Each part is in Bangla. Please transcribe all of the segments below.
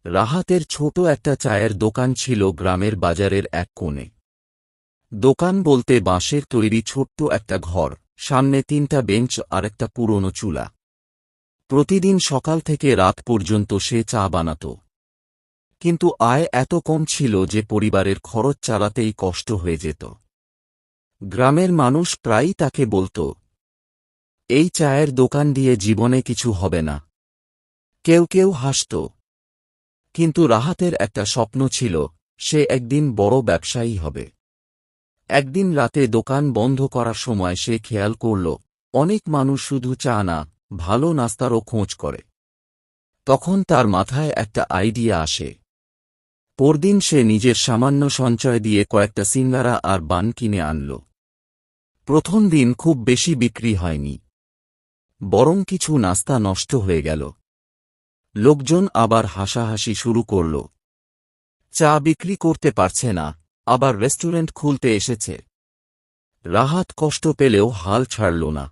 রাহাতের ছোট একটা চায়ের দোকান ছিল গ্রামের বাজারের এক কোণে। দোকান বলতে বাঁশের তৈরি ছোট্ট একটা ঘর, সামনে 3টা বেঞ্চ আর একটা পুরনো চুলা। প্রতিদিন সকাল থেকে রাত পর্যন্ত সে চা বানাত। কিন্তু আয় এত কম ছিল যে পরিবারের খরচ চালাতেই কষ্ট হয়ে যেত। গ্রামের মানুষ প্রায়ই তাকে বলত, এই চায়ের দোকান দিয়ে জীবনে কিছু হবে না। কেউ কেউ হাসত। কিন্তু রাহাতের একটা স্বপ্ন ছিল, সে একদিন বড় ব্যবসায়ী হবে। একদিন রাতে দোকান বন্ধ করার সময় সে খেয়াল করল, অনেক মানুষ শুধু চা না, ভালো নাস্তারও খোঁজ করে। তখন তার মাথায় একটা আইডিয়া আসে। পরদিন সে নিজের সামান্য সঞ্চয় দিয়ে কয়েকটা সিঙ্গারা আর বান কিনে আনল। প্রথম দিন খুব বেশি বিক্রি হয়নি, বরং কিছু নাস্তা নষ্ট হয়ে গেল। লোকজন আবার হাসাহাসি শুরু করল। চা বিক্রি করতে পারছে না, আবার রেস্টুরেন্ট খুলতে এসেছে। রাহাত কষ্ট পেলেও হাল ছাড়ল না।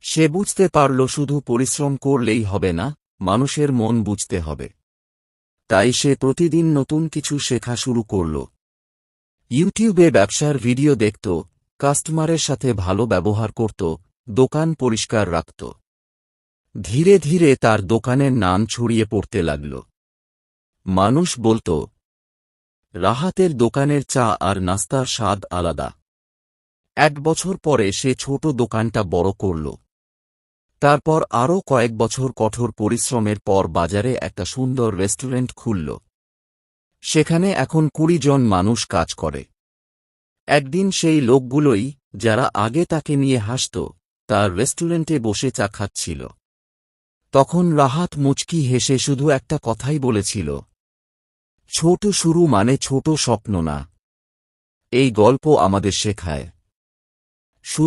সে বুঝতে পারল শুধু পরিশ্রম করলেই হবে না, মানুষের মন বুঝতে হবে। তাই সে প্রতিদিন নতুন কিছু শেখা শুরু করল। ইউটিউবে ব্যবসার ভিডিও দেখত, কাস্টমারের সাথে ভালো ব্যবহার করত, দোকান পরিষ্কার রাখত। ধীরে ধীরে তার দোকানের নাম ছড়িয়ে পড়তে লাগল। মানুষ বলত, রাহাতের দোকানের চা আর নাস্তার স্বাদ আলাদা। 1 বছর পরে সে ছোট দোকানটা বড় করল। তারপর আরও কয়েক বছর কঠোর পরিশ্রমের পর বাজারে একটা সুন্দর রেস্টুরেন্ট খুলল। সেখানে এখন 20 জন মানুষ কাজ করে। একদিন সেই লোকগুলোই, যারা আগে তাকে নিয়ে হাসত, তার রেস্টুরেন্টে বসে চা খাচ্ছিল। তখন রাহাত মুচকি হেসে শুধু একটা কথাই বলেছিল, ছোট শুরু মানে ছোট স্বপ্ন না। এই গল্প আমাদের শেখায়, শুরু